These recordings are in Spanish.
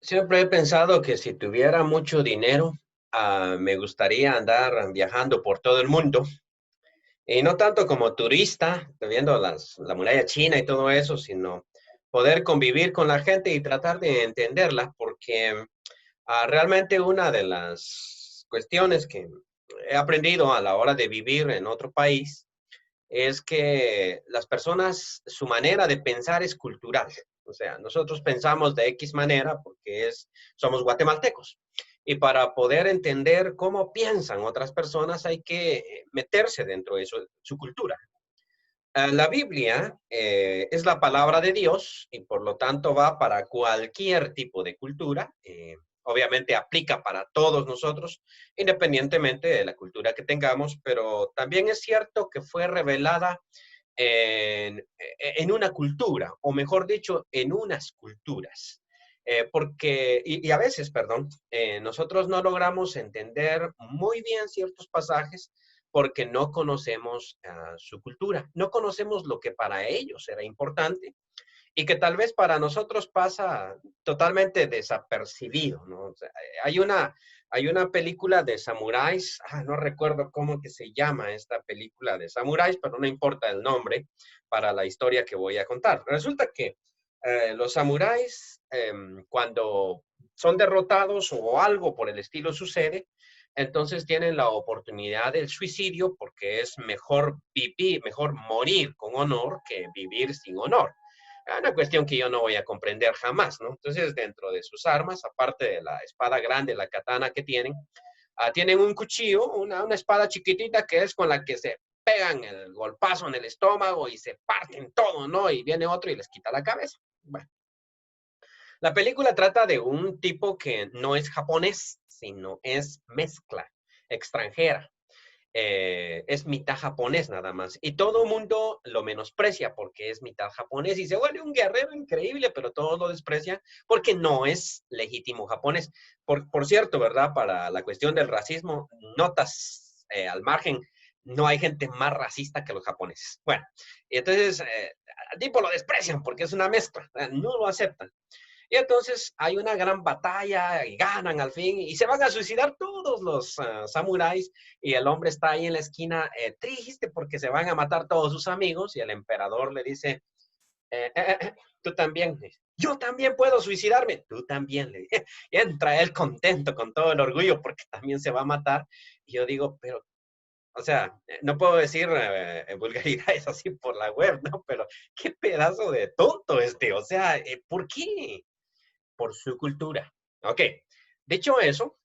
Siempre he pensado que si tuviera mucho dinero, me gustaría andar viajando por todo el mundo. Y no tanto como turista, viendo la muralla china y todo eso, sino poder convivir con la gente y tratar de entenderla, porque realmente una de las cuestiones que he aprendido a la hora de vivir en otro país es que las personas, su manera de pensar es cultural. O sea, nosotros pensamos de X manera porque somos guatemaltecos. Y para poder entender cómo piensan otras personas hay que meterse dentro de su cultura. La Biblia es la palabra de Dios y por lo tanto va para cualquier tipo de cultura. Obviamente aplica para todos nosotros, independientemente de la cultura que tengamos, pero también es cierto que fue revelada en una cultura, o mejor dicho, en unas culturas. Y a veces, perdón, nosotros no logramos entender muy bien ciertos pasajes porque no conocemos su cultura, no conocemos lo que para ellos era importante y que tal vez para nosotros pasa totalmente desapercibido, ¿no? O sea, hay una película de samuráis, no recuerdo cómo que se llama esta película de samuráis, pero no importa el nombre para la historia que voy a contar. Resulta que los samuráis, cuando son derrotados o algo por el estilo sucede, entonces tienen la oportunidad del suicidio porque es mejor vivir, mejor morir con honor que vivir sin honor. Una cuestión que yo no voy a comprender jamás, ¿no? Entonces, dentro de sus armas, aparte de la espada grande, la katana que tienen, tienen un cuchillo, una espada chiquitita que es con la que se pegan el golpazo en el estómago y se parten todo, ¿no? Y viene otro y les quita la cabeza. Bueno, la película trata de un tipo que no es japonés, sino es mezcla extranjera. Es mitad japonés nada más. Y todo el mundo lo menosprecia porque es mitad japonés y se vuelve un guerrero increíble, pero todos lo desprecian porque no es legítimo japonés. Por cierto, ¿verdad? Para la cuestión del racismo, notas al margen, no hay gente más racista que los japoneses. Bueno, y entonces al tipo lo desprecian porque es una mezcla, no lo aceptan. Y entonces hay una gran batalla y ganan al fin y se van a suicidar todos los samuráis y el hombre está ahí en la esquina triste porque se van a matar todos sus amigos y el emperador le dice, tú también, yo también puedo suicidarme, tú también, le dije. Y entra él contento con todo el orgullo porque también se va a matar. Y yo digo, pero, o sea, no puedo decir vulgaridades así por la web, ¿no? Pero qué pedazo de tonto este, o sea, ¿por qué? Por su cultura. Ok, dicho eso,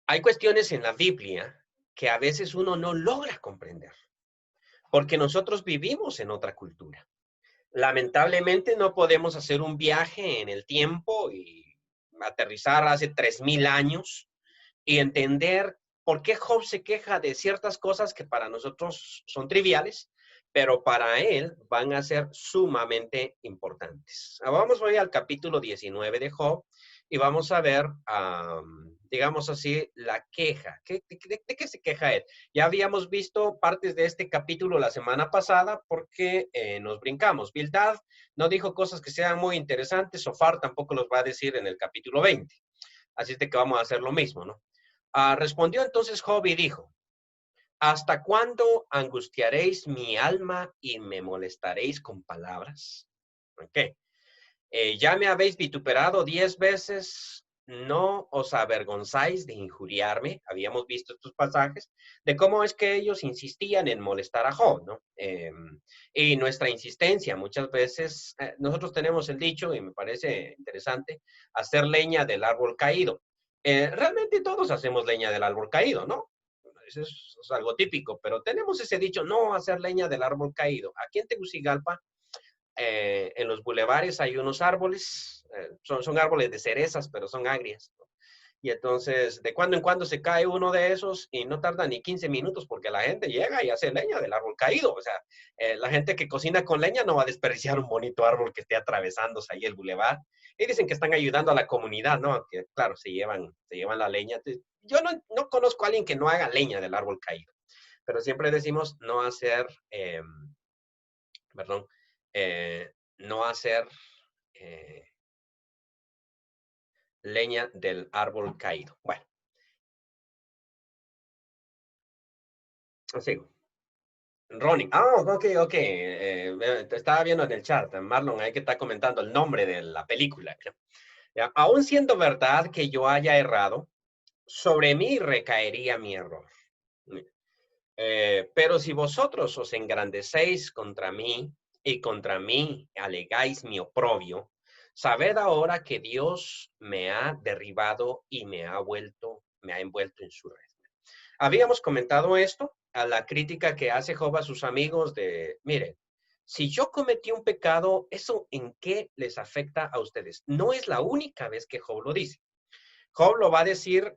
hay cuestiones en la Biblia que a veces uno no logra comprender, porque nosotros vivimos en otra cultura. Lamentablemente no podemos hacer un viaje en el tiempo y aterrizar hace 3000 años y entender por qué Job se queja de ciertas cosas que para nosotros son triviales, pero para él van a ser sumamente importantes. Vamos hoy al capítulo 19 de Job y vamos a ver, digamos así, la queja. ¿De qué se queja él? Ya habíamos visto partes de este capítulo la semana pasada porque nos brincamos. Bildad no dijo cosas que sean muy interesantes, Sofar tampoco los va a decir en el capítulo 20. Así es de que vamos a hacer lo mismo, ¿no? Respondió entonces Job y dijo, ¿hasta cuándo angustiaréis mi alma y me molestaréis con palabras? Ok. Ya me habéis vituperado 10 veces, no os avergonzáis de injuriarme. Habíamos visto estos pasajes de cómo es que ellos insistían en molestar a Job, ¿no? Y nuestra insistencia, muchas veces, nosotros tenemos el dicho, y me parece interesante, hacer leña del árbol caído. Realmente todos hacemos leña del árbol caído, ¿no? Es algo típico, pero tenemos ese dicho, no hacer leña del árbol caído. Aquí en Tegucigalpa en los bulevares hay unos árboles, son árboles de cerezas, pero son agrias, ¿no? Y entonces, de cuando en cuando se cae uno de esos y no tarda ni 15 minutos porque la gente llega y hace leña del árbol caído. O sea, la gente que cocina con leña no va a desperdiciar un bonito árbol que esté atravesándose ahí el bulevar. Y dicen que están ayudando a la comunidad, ¿no? Que claro, se llevan la leña. Entonces, yo no conozco a alguien que no haga leña del árbol caído, pero siempre decimos no hacer, perdón, no hacer, eh, leña del árbol caído. Bueno, sigo. Ronnie. Ah, ok, ok. Te estaba viendo en el chat, Marlon, ahí que está comentando el nombre de la película. Ya, aún siendo verdad que yo haya errado, sobre mí recaería mi error. Pero si vosotros os engrandecéis contra mí y contra mí alegáis mi oprobio, sabed ahora que Dios me ha derribado y me ha envuelto en su red. Habíamos comentado esto a la crítica que hace Job a sus amigos de, miren, si yo cometí un pecado, ¿eso en qué les afecta a ustedes? No es la única vez que Job lo dice. Job lo va a decir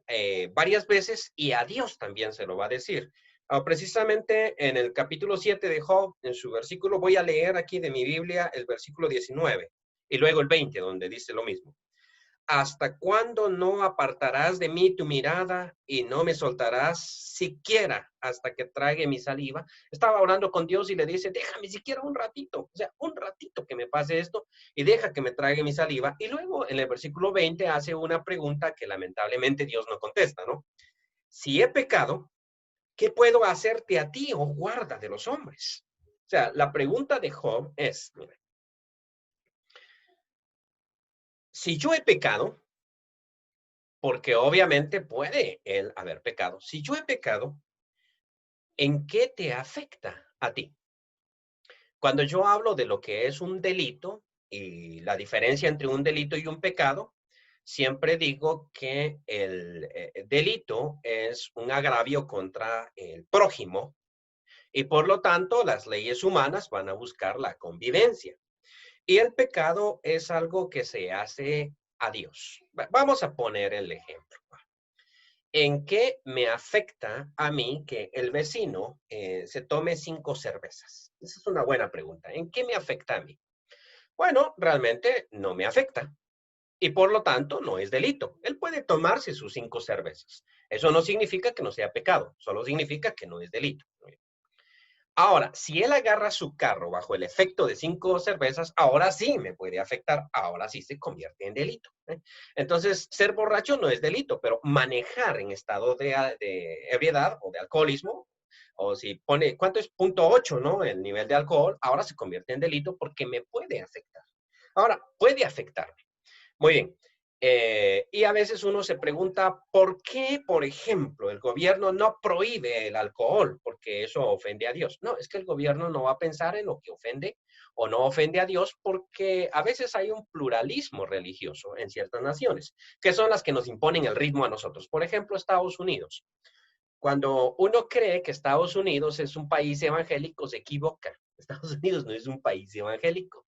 varias veces y a Dios también se lo va a decir. Precisamente en el capítulo 7 de Job, en su versículo, voy a leer aquí de mi Biblia el versículo 19 y luego el 20, donde dice lo mismo. ¿Hasta cuándo no apartarás de mí tu mirada y no me soltarás siquiera hasta que trague mi saliva? Estaba orando con Dios y le dice, déjame siquiera un ratito, o sea, un ratito que me pase esto y deja que me trague mi saliva. Y luego en el versículo 20 hace una pregunta que lamentablemente Dios no contesta, ¿no? Si he pecado, ¿qué puedo hacerte a ti, oh guarda de los hombres? O sea, la pregunta de Job es, mira, si yo he pecado, porque obviamente puede él haber pecado. Si yo he pecado, ¿en qué te afecta a ti? Cuando yo hablo de lo que es un delito y la diferencia entre un delito y un pecado, siempre digo que el delito es un agravio contra el prójimo y por lo tanto las leyes humanas van a buscar la convivencia. Y el pecado es algo que se hace a Dios. Vamos a poner el ejemplo. ¿En qué me afecta a mí que el vecino se tome 5 cervezas? Esa es una buena pregunta. ¿En qué me afecta a mí? Bueno, realmente no me afecta y por lo tanto no es delito. Él puede tomarse sus 5 cervezas. Eso no significa que no sea pecado, solo significa que no es delito. Ahora, si él agarra su carro bajo el efecto de 5 cervezas, ahora sí me puede afectar, ahora sí se convierte en delito. Entonces, ser borracho no es delito, pero manejar en estado de ebriedad o de alcoholismo, o si pone, ¿cuánto es? 0.8, ¿no? El nivel de alcohol, ahora se convierte en delito porque me puede afectar. Ahora, puede afectarme. Muy bien. Y a veces uno se pregunta, ¿por qué, por ejemplo, el gobierno no prohíbe el alcohol? Porque eso ofende a Dios. No, es que el gobierno no va a pensar en lo que ofende o no ofende a Dios porque a veces hay un pluralismo religioso en ciertas naciones, que son las que nos imponen el ritmo a nosotros. Por ejemplo, Estados Unidos. Cuando uno cree que Estados Unidos es un país evangélico, se equivoca. Estados Unidos no es un país evangélico.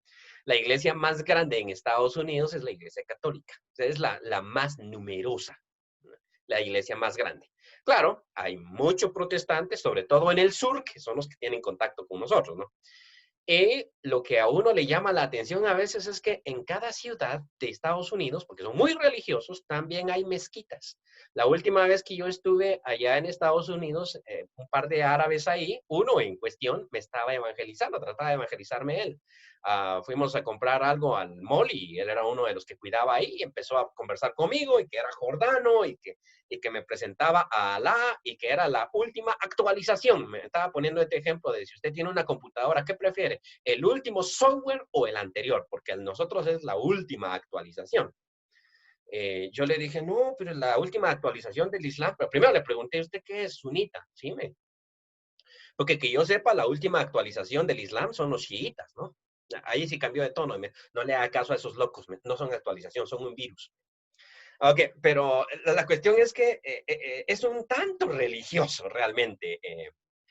La iglesia más grande en Estados Unidos es la iglesia católica. O sea, es la más numerosa, ¿no? La iglesia más grande. Claro, hay muchos protestantes, sobre todo en el sur, que son los que tienen contacto con nosotros, ¿no? Y lo que a uno le llama la atención a veces es que en cada ciudad de Estados Unidos, porque son muy religiosos, también hay mezquitas. La última vez que yo estuve allá en Estados Unidos, un par de árabes ahí, uno en cuestión me estaba evangelizando, trataba de evangelizarme él. Fuimos a comprar algo al mall y él era uno de los que cuidaba ahí y empezó a conversar conmigo y que era jordano y que me presentaba a Alá y que era la última actualización. Me estaba poniendo este ejemplo de si usted tiene una computadora, ¿qué prefiere? ¿El último software o el anterior? Porque nosotros es la última actualización. Yo le dije, no, pero la última actualización del Islam, pero primero le pregunté, ¿usted qué es sunita? Sí, porque que yo sepa, la última actualización del Islam son los chiitas, ¿no? Ahí sí cambió de tono, no le haga caso a esos locos, no son actualización, son un virus. Ok, pero la cuestión es que es un tanto religioso realmente.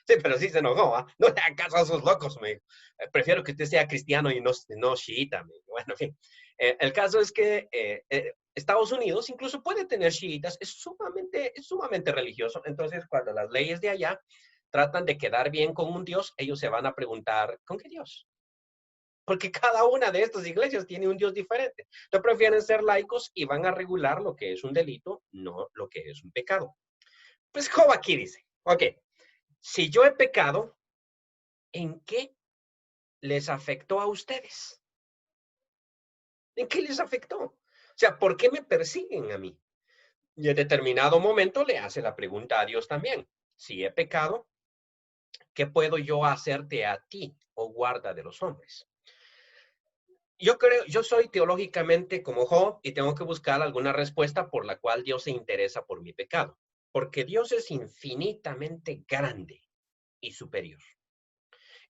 Sí, pero sí se enojó, ¿ah? No le haga caso a esos locos, me dijo. Prefiero que usted sea cristiano y no chiita, me dijo. Bueno, en fin. El caso es que Estados Unidos incluso puede tener chiitas, es sumamente religioso. Entonces, cuando las leyes de allá tratan de quedar bien con un Dios, ellos se van a preguntar, ¿con qué Dios? Porque cada una de estas iglesias tiene un Dios diferente. Entonces prefieren ser laicos y van a regular lo que es un delito, no lo que es un pecado. Pues Job aquí dice, ok, si yo he pecado, ¿en qué les afectó a ustedes? ¿En qué les afectó? O sea, ¿por qué me persiguen a mí? Y en determinado momento le hace la pregunta a Dios también. Si he pecado, ¿qué puedo yo hacerte a ti, oh guarda de los hombres? Yo creo, yo soy teológicamente como Job y tengo que buscar alguna respuesta por la cual Dios se interesa por mi pecado, porque Dios es infinitamente grande y superior.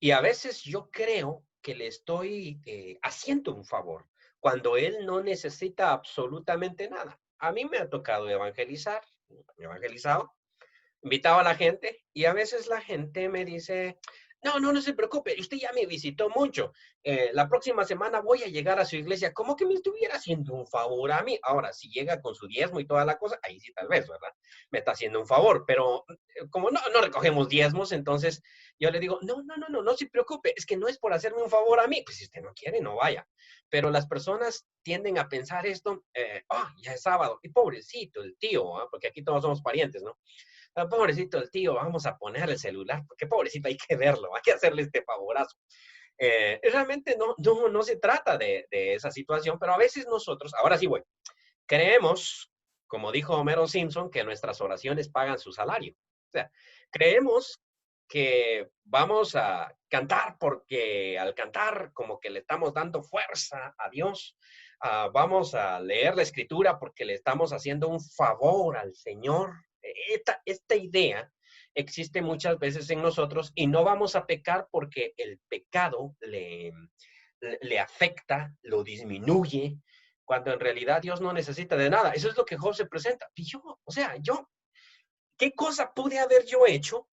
Y a veces yo creo que le estoy haciendo un favor cuando Él no necesita absolutamente nada. A mí me ha tocado evangelizar, he evangelizado, invitaba a la gente y a veces la gente me dice, no se preocupe, usted ya me visitó mucho. La próxima semana voy a llegar a su iglesia, como que me estuviera haciendo un favor a mí. Ahora, si llega con su diezmo y toda la cosa, ahí sí tal vez, ¿verdad? Me está haciendo un favor, pero como no recogemos diezmos, entonces yo le digo, no se preocupe, es que no es por hacerme un favor a mí, pues si usted no quiere, no vaya. Pero las personas tienden a pensar esto, ya es sábado, y pobrecito el tío, porque aquí todos somos parientes, ¿no? Pobrecito el tío, vamos a poner el celular, porque pobrecito hay que verlo, hay que hacerle este favorazo. Realmente no se trata de esa situación, pero a veces nosotros, ahora sí voy, creemos, como dijo Homero Simpson, que nuestras oraciones pagan su salario. O sea, creemos que vamos a cantar porque al cantar como que le estamos dando fuerza a Dios. Vamos a leer la escritura porque le estamos haciendo un favor al Señor. Esta idea existe muchas veces en nosotros y no vamos a pecar porque el pecado le afecta, lo disminuye, cuando en realidad Dios no necesita de nada. Eso es lo que Job se presenta. Y yo, o sea, ¿qué cosa pude haber yo hecho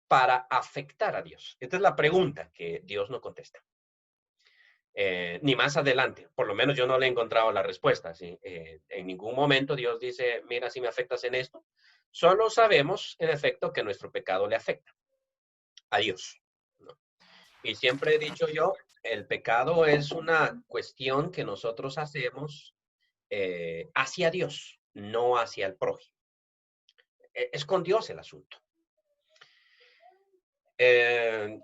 para afectar a Dios? Esta es la pregunta que Dios no contesta. Ni más adelante, por lo menos yo no le he encontrado la respuesta. ¿Sí? En ningún momento Dios dice, mira, si me afectas en esto. Solo sabemos, en efecto, que nuestro pecado le afecta a Dios, ¿no? Y siempre he dicho yo, el pecado es una cuestión que nosotros hacemos hacia Dios, no hacia el prójimo. Es con Dios el asunto. Eh,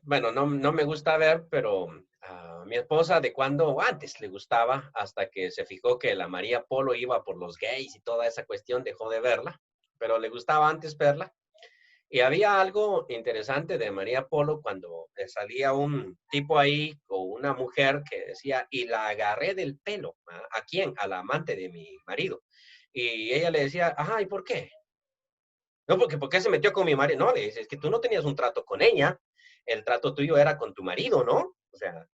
bueno, no me gusta ver, pero a mi esposa de cuando antes le gustaba, hasta que se fijó que la María Polo iba por los gays y toda esa cuestión, dejó de verla, pero le gustaba antes verla. Y había algo interesante de María Polo cuando salía un tipo ahí o una mujer que decía, y la agarré del pelo. ¿A quién? A la amante de mi marido. Y ella le decía, ajá, ¿y por qué? No, porque ¿por qué se metió con mi marido? No, le dice, es que tú no tenías un trato con ella, el trato tuyo era con tu marido, ¿no? O sea,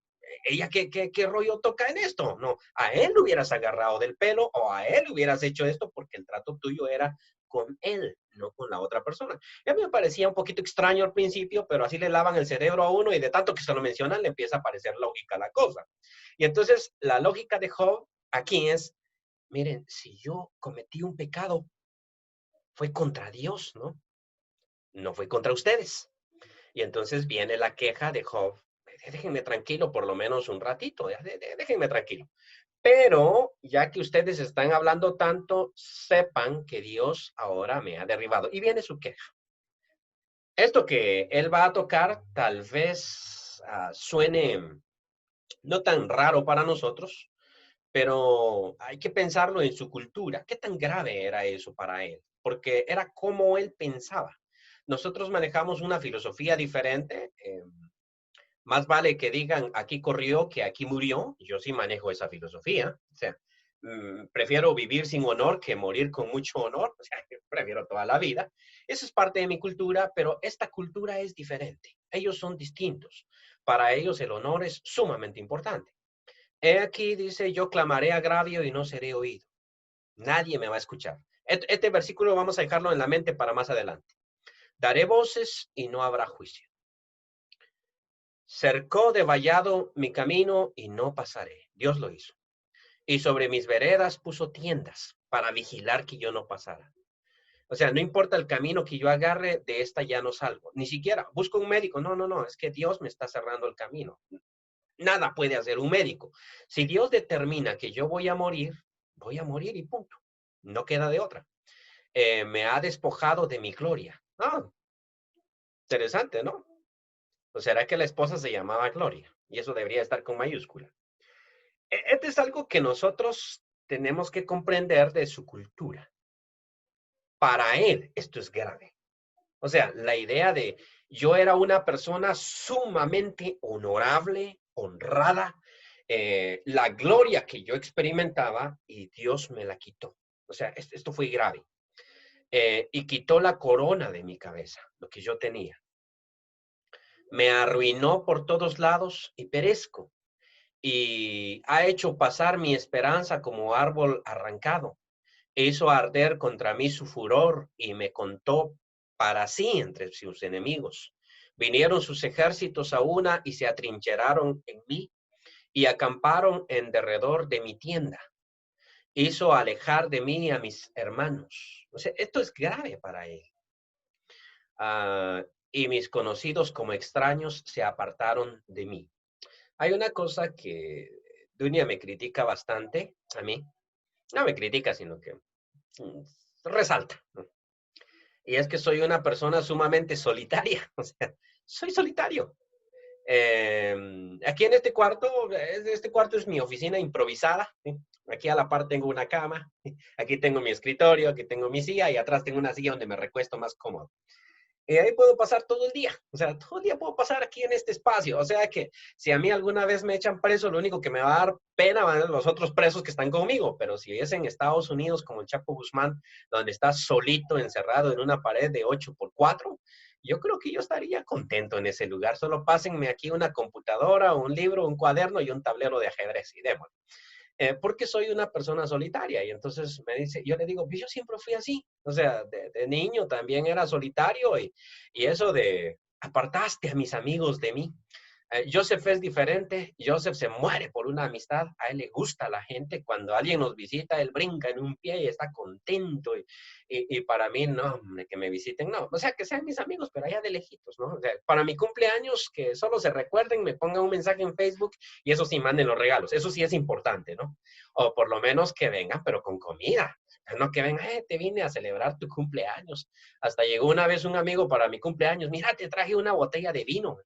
ella qué rollo toca en esto, ¿no? A él lo hubieras agarrado del pelo o a él hubieras hecho esto porque el trato tuyo era con él, no con la otra persona. A mí me parecía un poquito extraño al principio, pero así le lavan el cerebro a uno y de tanto que se lo mencionan le empieza a parecer lógica la cosa. Y entonces la lógica de Job aquí es, miren, si yo cometí un pecado, fue contra Dios, ¿no? No fue contra ustedes. Y entonces viene la queja de Job. Déjenme tranquilo por lo menos un ratito, déjenme tranquilo. Pero ya que ustedes están hablando tanto, sepan que Dios ahora me ha derribado. Y viene su queja. Esto que él va a tocar tal vez suene no tan raro para nosotros, pero hay que pensarlo en su cultura. ¿Qué tan grave era eso para él? Porque era como él pensaba. Nosotros manejamos una filosofía diferente. Más vale que digan aquí corrió que aquí murió. Yo sí manejo esa filosofía. O sea, prefiero vivir sin honor que morir con mucho honor. O sea, prefiero toda la vida. Eso es parte de mi cultura, pero esta cultura es diferente. Ellos son distintos. Para ellos el honor es sumamente importante. He aquí dice, yo clamaré agravio y no seré oído. Nadie me va a escuchar. Este versículo vamos a dejarlo en la mente para más adelante. Daré voces y no habrá juicio. Cercó de vallado mi camino y no pasaré. Dios lo hizo. Y sobre mis veredas puso tiendas para vigilar que yo no pasara. O sea, no importa el camino que yo agarre, de esta ya no salgo. Ni siquiera busco un médico. No, es que Dios me está cerrando el camino. Nada puede hacer un médico. Si Dios determina que yo voy a morir y punto. No queda de otra. Me ha despojado de mi gloria. Ah, interesante, ¿no? ¿O será que la esposa se llamaba Gloria? Y eso debería estar con mayúscula. Este es algo que nosotros tenemos que comprender de su cultura. Para él, esto es grave. O sea, la idea de yo era una persona sumamente honorable, honrada, la gloria que yo experimentaba y Dios me la quitó. O sea, esto fue grave. Y quitó la corona de mi cabeza, lo que yo tenía. Me arruinó por todos lados y perezco. Y ha hecho pasar mi esperanza como árbol arrancado. Hizo arder contra mí su furor y me contó para sí entre sus enemigos. Vinieron sus ejércitos a una y se atrincheraron en mí y acamparon en derredor de mi tienda. Hizo alejar de mí a mis hermanos. O sea, esto es grave para él. Y mis conocidos como extraños se apartaron de mí. Hay una cosa que Dunia me critica bastante a mí. No me critica, sino que resalta, ¿no? Y es que soy una persona sumamente solitaria, o sea, soy solitario. Aquí en este cuarto es mi oficina improvisada, ¿sí? Aquí a la par tengo una cama, aquí tengo mi escritorio, aquí tengo mi silla y atrás tengo una silla donde me recuesto más cómodo. Y ahí puedo pasar todo el día, o sea, todo el día puedo pasar aquí en este espacio, o sea que si a mí alguna vez me echan preso, lo único que me va a dar pena van a ser los otros presos que están conmigo, pero si es en Estados Unidos como el Chapo Guzmán, donde está solito, encerrado en una pared de 8 por 4, yo creo que yo estaría contento en ese lugar, solo pásenme aquí una computadora, un libro, un cuaderno y un tablero de ajedrez y démosle. Porque soy una persona solitaria. Y entonces me dice, yo le digo, pues yo siempre fui así. O sea, de niño también era solitario y eso de apartaste a mis amigos de mí. Joseph es diferente. Joseph se muere por una amistad. A él le gusta la gente. Cuando alguien nos visita, él brinca en un pie y está contento. Y para mí, no, que me visiten, no. O sea, que sean mis amigos, pero allá de lejitos, ¿no? O sea, para mi cumpleaños, que solo se recuerden, me pongan un mensaje en Facebook y eso sí, manden los regalos. Eso sí es importante, ¿no? O por lo menos que vengan, pero con comida. No que vengan, te vine a celebrar tu cumpleaños. Hasta llegó una vez un amigo para mi cumpleaños. Mira, te traje una botella de vino.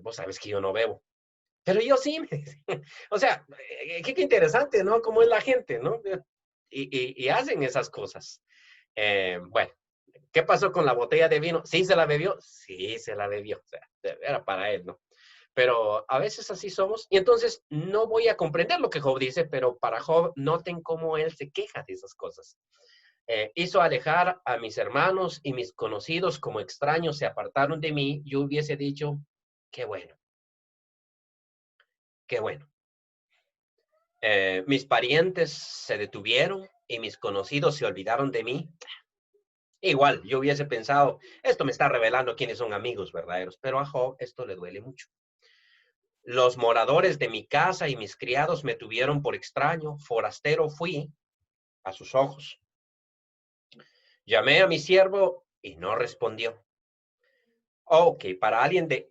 Vos sabes que yo no bebo. Pero yo sí. O sea, qué interesante, ¿no? Cómo es la gente, ¿no? Y hacen esas cosas. Bueno, ¿qué pasó con la botella de vino? ¿Sí se la bebió? Sí, se la bebió. O sea, era para él, ¿no? Pero a veces así somos. Y entonces no voy a comprender lo que Job dice, pero para Job, noten cómo él se queja de esas cosas. Hizo alejar a mis hermanos y mis conocidos como extraños se apartaron de mí. Yo hubiese dicho, qué bueno, qué bueno. Mis parientes se detuvieron y mis conocidos se olvidaron de mí. Igual, yo hubiese pensado, esto me está revelando quiénes son amigos verdaderos, pero a Job esto le duele mucho. Los moradores de mi casa y mis criados me tuvieron por extraño, forastero fui a sus ojos. Llamé a mi siervo y no respondió. Ok, para alguien de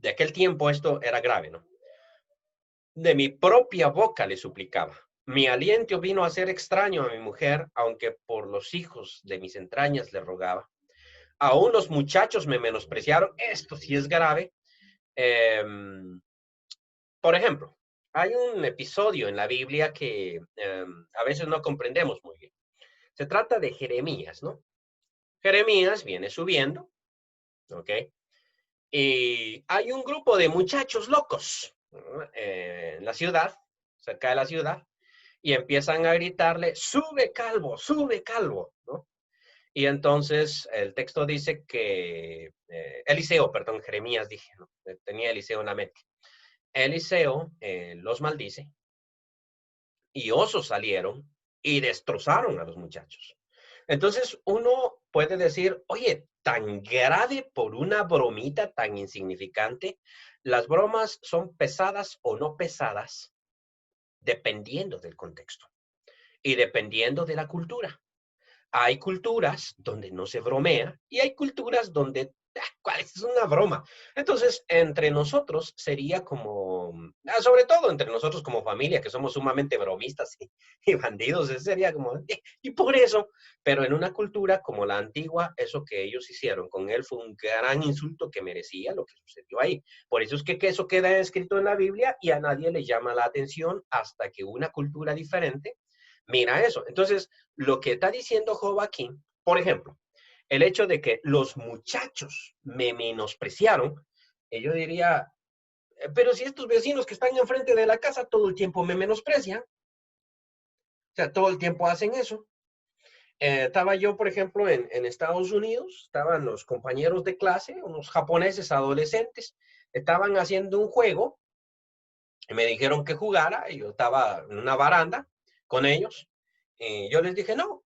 aquel tiempo esto era grave, ¿no? De mi propia boca le suplicaba. Mi aliento vino a ser extraño a mi mujer, aunque por los hijos de mis entrañas le rogaba. Aún los muchachos me menospreciaron. Esto sí es grave. Eh, por ejemplo, hay un episodio en la Biblia que a veces no comprendemos muy bien. Se trata de Jeremías, ¿no? Jeremías viene subiendo, ¿ok? Y hay un grupo de muchachos locos, ¿no? En la ciudad, cerca de la ciudad, y empiezan a gritarle, sube calvo, ¿no? Y entonces el texto dice que, Eliseo, perdón, Jeremías dije, ¿no? Tenía Eliseo en la mente. Eliseo los maldice y osos salieron y destrozaron a los muchachos. Entonces uno puede decir, oye, tan grave por una bromita tan insignificante, las bromas son pesadas o no pesadas dependiendo del contexto y dependiendo de la cultura. Hay culturas donde no se bromea y hay culturas donde ¿Cuál es una broma? Entonces, entre nosotros sería como, sobre todo entre nosotros como familia, que somos sumamente bromistas y bandidos, sería como, y por eso, pero en una cultura como la antigua, eso que ellos hicieron con él fue un gran insulto que merecía lo que sucedió ahí. Por eso es que eso queda escrito en la Biblia y a nadie le llama la atención hasta que una cultura diferente mira eso. Entonces, lo que está diciendo Job aquí, por ejemplo, el hecho de que los muchachos me menospreciaron, yo diría, pero si estos vecinos que están enfrente de la casa todo el tiempo me menosprecian, o sea, todo el tiempo hacen eso. Estaba yo, por ejemplo, en Estados Unidos, estaban los compañeros de clase, unos japoneses adolescentes, estaban haciendo un juego, y me dijeron que jugara, y yo estaba en una baranda con ellos, y yo les dije, no,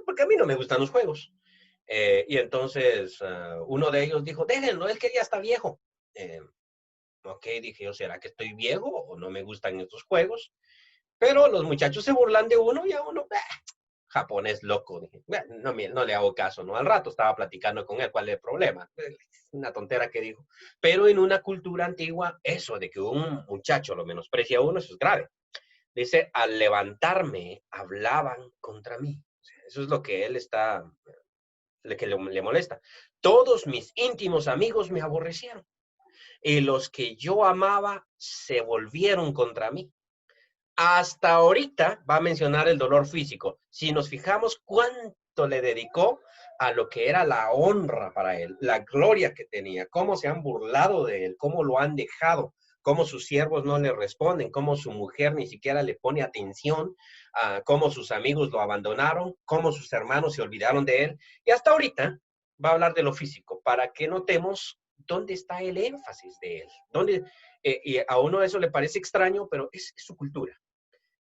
porque a mí no me gustan los juegos. Y entonces uno de ellos dijo, déjenlo, él que ya está viejo. Eh, ok, dije yo, ¿será que estoy viejo o no me gustan estos juegos? Pero los muchachos se burlan de uno y a uno, japonés loco. Dije, no, no le hago caso, ¿no? Al rato estaba platicando con él, ¿cuál es el problema? Una tontera que dijo. Pero en una cultura antigua, eso de que un muchacho lo menosprecia a uno, eso es grave. Dice, al levantarme, hablaban contra mí. O sea, eso es lo que él está que le molesta. Todos mis íntimos amigos me aborrecieron y los que yo amaba se volvieron contra mí. Hasta ahorita va a mencionar el dolor físico. Si nos fijamos cuánto le dedicó a lo que era la honra para él, la gloria que tenía, cómo se han burlado de él, cómo lo han dejado, cómo sus siervos no le responden, cómo su mujer ni siquiera le pone atención, cómo sus amigos lo abandonaron, cómo sus hermanos se olvidaron de él. Y hasta ahorita va a hablar de lo físico, para que notemos dónde está el énfasis de él. Y a uno eso le parece extraño, pero es su cultura.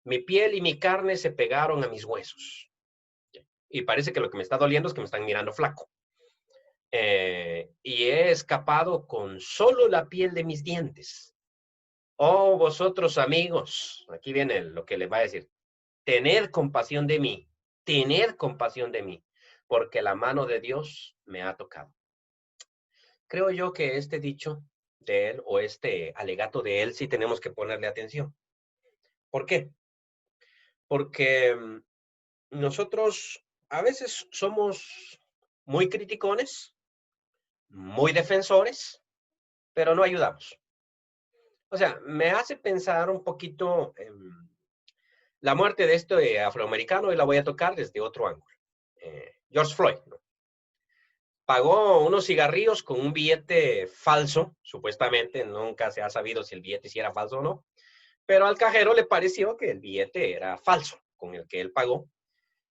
Mi piel y mi carne se pegaron a mis huesos. Y parece que lo que me está doliendo es que me están mirando flaco. Y he escapado con solo la piel de mis dientes. Oh, vosotros amigos, aquí viene lo que le va a decir. Tened compasión de mí, tened compasión de mí, porque la mano de Dios me ha tocado. Creo yo que este dicho de él o este alegato de él sí tenemos que ponerle atención. ¿Por qué? Porque nosotros a veces somos muy criticones, muy defensores, pero no ayudamos. O sea, me hace pensar un poquito en la muerte de este afroamericano y la voy a tocar desde otro ángulo. George Floyd, ¿no? Pagó unos cigarrillos con un billete falso, supuestamente, nunca se ha sabido si el billete sí era falso o no, pero al cajero le pareció que el billete era falso con el que él pagó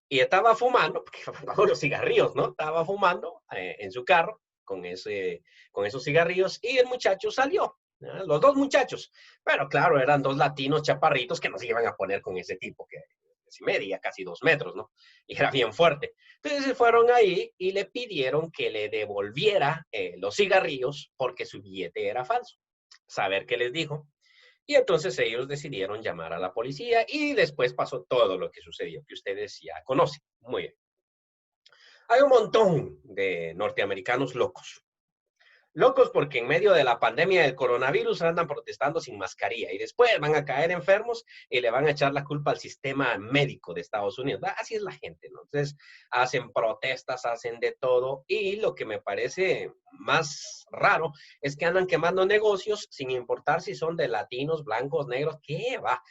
y estaba fumando, porque pagó los cigarrillos, ¿no? Estaba fumando en su carro con esos cigarrillos y el muchacho salió. ¿No? Los dos muchachos. Pero claro, eran dos latinos chaparritos que no se iban a poner con ese tipo que medía casi 2 metros, ¿no? Y era bien fuerte. Entonces se fueron ahí y le pidieron que le devolviera los cigarrillos porque su billete era falso. Saber qué les dijo. Y entonces ellos decidieron llamar a la policía y después pasó todo lo que sucedió, que ustedes ya conocen. Muy bien. Hay un montón de norteamericanos locos. Locos porque en medio de la pandemia del coronavirus andan protestando sin mascarilla y después van a caer enfermos y le van a echar la culpa al sistema médico de Estados Unidos. Así es la gente, ¿no? Entonces hacen protestas, hacen de todo y lo que me parece más raro es que andan quemando negocios sin importar si son de latinos, blancos, negros, ¿qué va?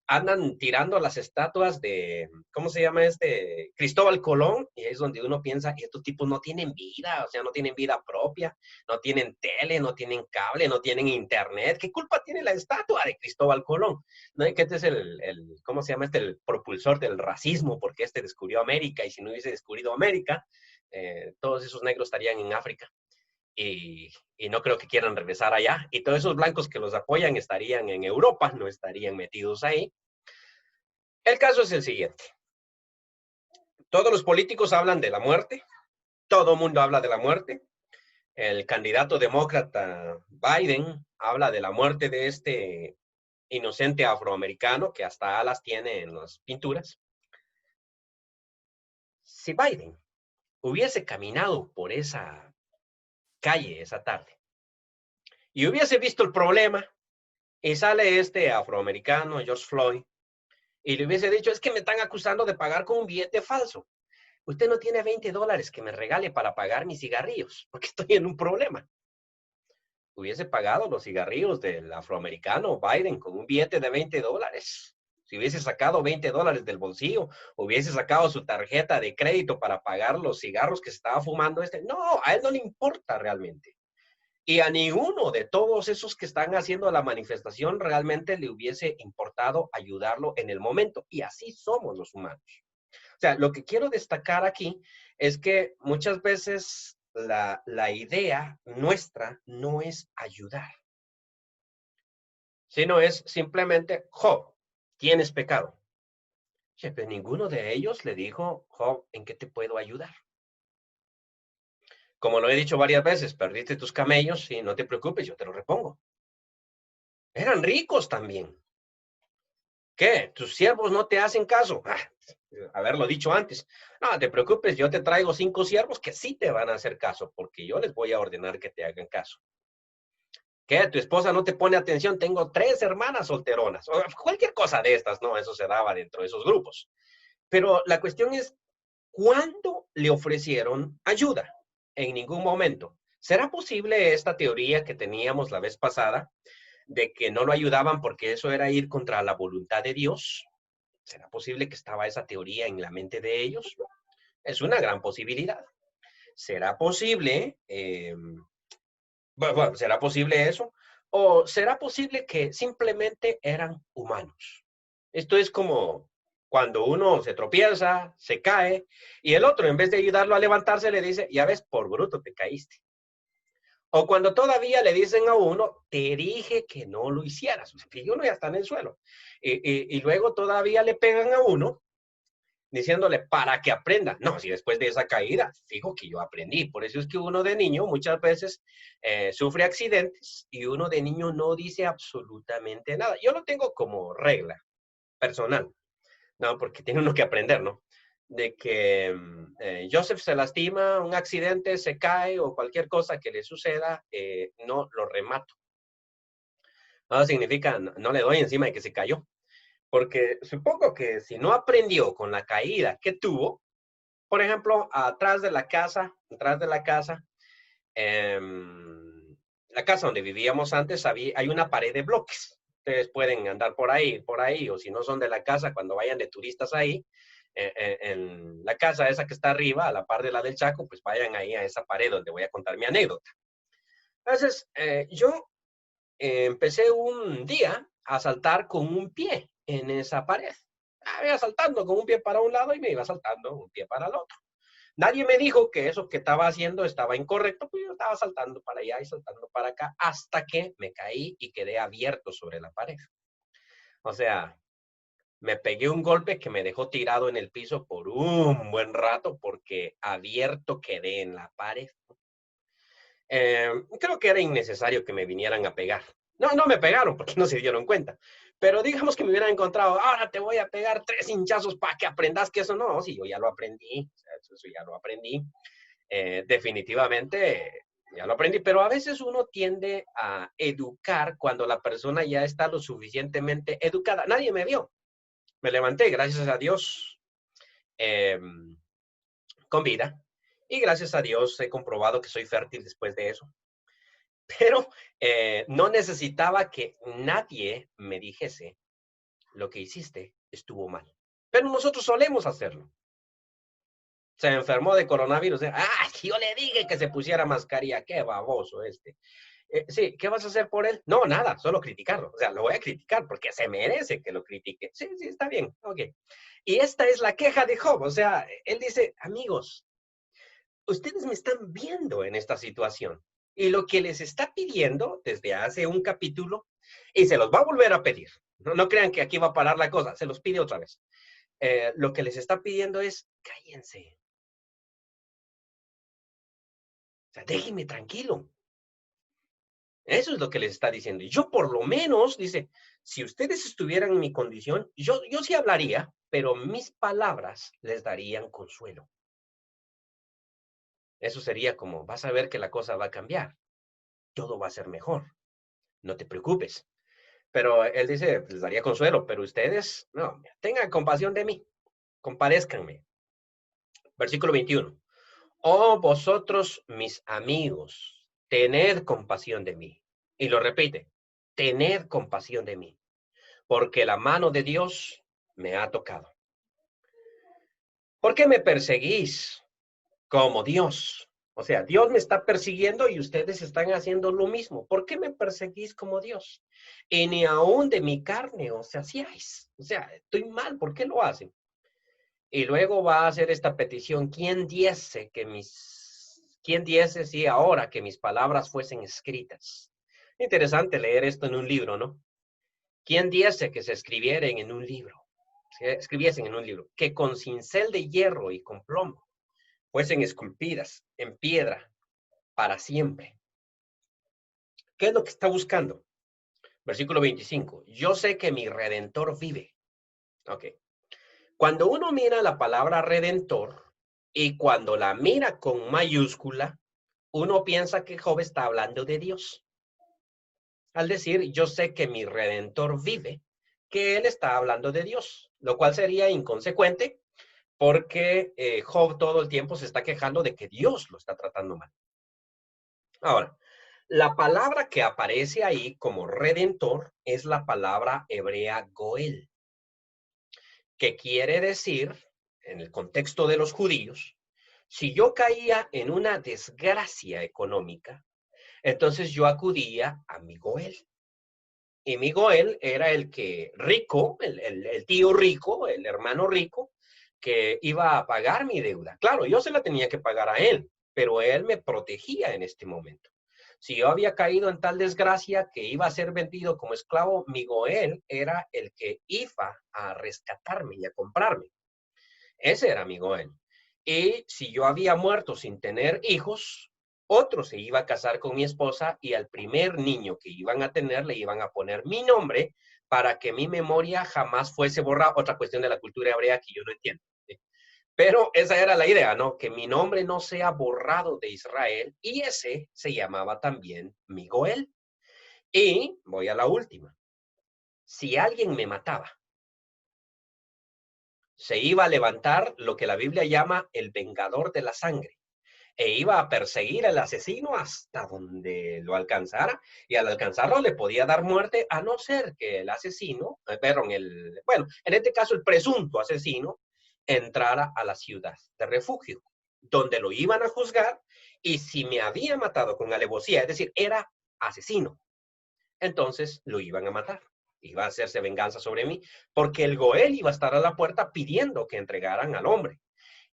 Andan tirando las estatuas de, ¿cómo se llama este? Cristóbal Colón, y es donde uno piensa, estos tipos no tienen vida, o sea, no tienen vida propia, no tienen tele, no tienen cable, no tienen internet. ¿Qué culpa tiene la estatua de Cristóbal Colón? ¿No? Que este es ¿cómo se llama este? El propulsor del racismo, porque este descubrió América, y si no hubiese descubrido América, todos esos negros estarían en África. Y no creo que quieran regresar allá. Y todos esos blancos que los apoyan estarían en Europa, no estarían metidos ahí. El caso es el siguiente. Todos los políticos hablan de la muerte, todo el mundo habla de la muerte. El candidato demócrata Biden habla de la muerte de este inocente afroamericano que hasta alas tiene en las pinturas. Si Biden hubiese caminado por esa calle esa tarde y hubiese visto el problema y sale este afroamericano, George Floyd, y le hubiese dicho, es que me están acusando de pagar con un billete falso. Usted no tiene $20 que me regale para pagar mis cigarrillos, porque estoy en un problema. Hubiese pagado los cigarrillos del afroamericano Biden con un billete de $20. Si hubiese sacado $20 del bolsillo, hubiese sacado su tarjeta de crédito para pagar los cigarros que se estaba fumando este. No, a él no le importa realmente. Y a ninguno de todos esos que están haciendo la manifestación realmente le hubiese importado ayudarlo en el momento. Y así somos los humanos. O sea, lo que quiero destacar aquí es que muchas veces la idea nuestra no es ayudar, sino es simplemente, Job, tienes pecado. Che, pero ninguno de ellos le dijo, Job, ¿en qué te puedo ayudar? Como lo he dicho varias veces, perdiste tus camellos y no te preocupes, yo te los repongo. Eran ricos también. ¿Qué? ¿Tus siervos no te hacen caso? Haberlo dicho antes. No te preocupes, yo te traigo 5 siervos que sí te van a hacer caso, porque yo les voy a ordenar que te hagan caso. ¿Qué? ¿Tu esposa no te pone atención? Tengo 3 hermanas solteronas. O cualquier cosa de estas, ¿no? Eso se daba dentro de esos grupos. Pero la cuestión es, ¿cuándo le ofrecieron ayuda? En ningún momento. ¿Será posible esta teoría que teníamos la vez pasada de que no lo ayudaban porque eso era ir contra la voluntad de Dios? ¿Será posible que estaba esa teoría en la mente de ellos? Es una gran posibilidad. ¿Será posible, bueno, será posible eso? ¿O será posible que simplemente eran humanos? Esto es como cuando uno se tropieza, se cae, y el otro, en vez de ayudarlo a levantarse, le dice, ya ves, por bruto te caíste. O cuando todavía le dicen a uno, te dije que no lo hicieras. O sea, que uno ya está en el suelo. Y luego todavía le pegan a uno diciéndole para que aprenda. No, si después de esa caída, fijo que yo aprendí. Por eso es que uno de niño muchas veces sufre accidentes y uno de niño no dice absolutamente nada. Yo lo tengo como regla personal, ¿no? Porque tiene uno que aprender, ¿no? De que Joseph se lastima, un accidente, se cae o cualquier cosa que le suceda, no lo remato. No significa, no, no le doy encima de que se cayó. Porque supongo que si no aprendió con la caída que tuvo, por ejemplo, atrás de eh, la casa donde vivíamos antes, hay una pared de bloques. Ustedes pueden andar por ahí, o si no son de la casa, cuando vayan de turistas ahí, en la casa esa que está arriba, a la par de la del Chaco, pues vayan ahí a esa pared donde voy a contar mi anécdota. Entonces, yo empecé un día a saltar con un pie en esa pared. Iba saltando con un pie para un lado y me iba saltando un pie para el otro. Nadie me dijo que eso que estaba haciendo estaba incorrecto, pues yo estaba saltando para allá y saltando para acá hasta que me caí y quedé abierto sobre la pared. O sea, me pegué un golpe que me dejó tirado en el piso por un buen rato porque abierto quedé en la pared. Creo que era innecesario que me vinieran a pegar. No, no me pegaron porque no se dieron cuenta. Pero digamos que me hubieran encontrado, ahora te voy a pegar 3 hinchazos para que aprendas que eso no, si yo ya lo aprendí, o sea, eso ya lo aprendí. Definitivamente ya lo aprendí, pero a veces uno tiende a educar cuando la persona ya está lo suficientemente educada. Nadie me vio. Me levanté, gracias a Dios, eh, con vida. Y gracias a Dios he comprobado que soy fértil después de eso. Pero no necesitaba que nadie me dijese lo que hiciste estuvo mal. Pero nosotros solemos hacerlo. Se enfermó de coronavirus. Yo le dije que se pusiera mascarilla. Qué baboso este. Sí, ¿qué vas a hacer por él? No, nada, solo criticarlo. O sea, lo voy a criticar porque se merece que lo critique. Sí, sí, está bien. Ok. Y esta es la queja de Job. O sea, él dice, amigos, ustedes me están viendo en esta situación. Y lo que les está pidiendo desde hace un capítulo, y se los va a volver a pedir. No, no crean que aquí va a parar la cosa, se los pide otra vez. Lo que les está pidiendo es, cállense. O sea, déjenme tranquilo. Eso es lo que les está diciendo. Y yo por lo menos, dice, si ustedes estuvieran en mi condición, yo sí hablaría, pero mis palabras les darían consuelo. Eso sería como, vas a ver que la cosa va a cambiar, todo va a ser mejor, no te preocupes. Pero él dice, les daría consuelo, pero ustedes, no, tengan compasión de mí, compadézcanme. Versículo 21. Oh, vosotros, mis amigos, tened compasión de mí. Y lo repite, tened compasión de mí, porque la mano de Dios me ha tocado. ¿Por qué me perseguís como Dios? O sea, Dios me está persiguiendo y ustedes están haciendo lo mismo. ¿Por qué me perseguís como Dios? Y ni aún de mi carne os hacíais. O sea, estoy mal, ¿por qué lo hacen? Y luego va a hacer esta petición, quién diese si ahora que mis palabras fuesen escritas? Interesante leer esto en un libro, ¿no? ¿Quién diese que se escribieren en un libro? Se escribiesen en un libro, que con cincel de hierro y con plomo fuesen esculpidas en piedra para siempre. ¿Qué es lo que está buscando? Versículo 25. Yo sé que mi redentor vive. Ok. Cuando uno mira la palabra redentor y cuando la mira con mayúscula, uno piensa que Job está hablando de Dios. Al decir, yo sé que mi redentor vive, que él está hablando de Dios, lo cual sería inconsecuente porque Job todo el tiempo se está quejando de que Dios lo está tratando mal. Ahora, la palabra que aparece ahí como redentor es la palabra hebrea goel, que quiere decir, en el contexto de los judíos, si yo caía en una desgracia económica, entonces yo acudía a mi goel. Y mi goel era el que rico, el tío rico, el hermano rico, que iba a pagar mi deuda. Claro, yo se la tenía que pagar a él, pero él me protegía en este momento. Si yo había caído en tal desgracia que iba a ser vendido como esclavo, mi goel era el que iba a rescatarme y a comprarme. Ese era mi goel. Y si yo había muerto sin tener hijos, otro se iba a casar con mi esposa y al primer niño que iban a tener le iban a poner mi nombre para que mi memoria jamás fuese borrada. Otra cuestión de la cultura hebrea que yo no entiendo. ¿Sí? Pero esa era la idea, ¿no? Que mi nombre no sea borrado de Israel y ese se llamaba también mi goel. Y voy a la última. Si alguien me mataba, se iba a levantar lo que la Biblia llama el vengador de la sangre e iba a perseguir al asesino hasta donde lo alcanzara y al alcanzarlo le podía dar muerte a no ser que el asesino, perdón, bueno, en este caso el presunto asesino, entrara a la ciudad de refugio, donde lo iban a juzgar y si me había matado con alevosía, es decir, era asesino, entonces lo iban a matar. Iba a hacerse venganza sobre mí, porque el Goel iba a estar a la puerta pidiendo que entregaran al hombre.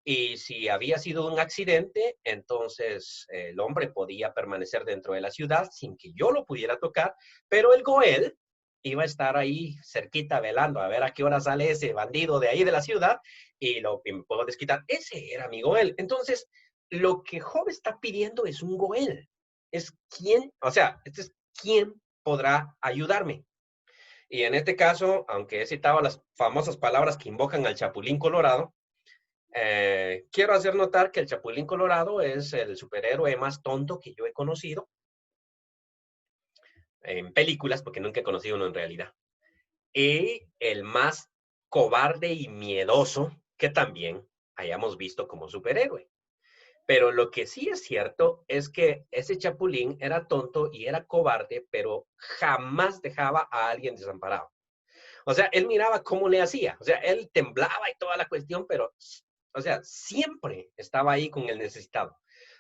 Y si había sido un accidente, entonces el hombre podía permanecer dentro de la ciudad sin que yo lo pudiera tocar, pero el Goel iba a estar ahí cerquita velando a ver a qué hora sale ese bandido de ahí de la ciudad y lo me puedo desquitar. Ese era mi Goel. Entonces, lo que Job está pidiendo es un Goel. Es quién, o sea, este es quién podrá ayudarme. Y en este caso, aunque he citado las famosas palabras que invocan al Chapulín Colorado, quiero hacer notar que el Chapulín Colorado es el superhéroe más tonto que yo he conocido en películas, porque nunca he conocido uno en realidad. Y el más cobarde y miedoso que también hayamos visto como superhéroe. Pero lo que sí es cierto es que ese Chapulín era tonto y era cobarde, pero jamás dejaba a alguien desamparado. O sea, él miraba cómo le hacía. O sea, él temblaba y toda la cuestión, pero, o sea, siempre estaba ahí con el necesitado.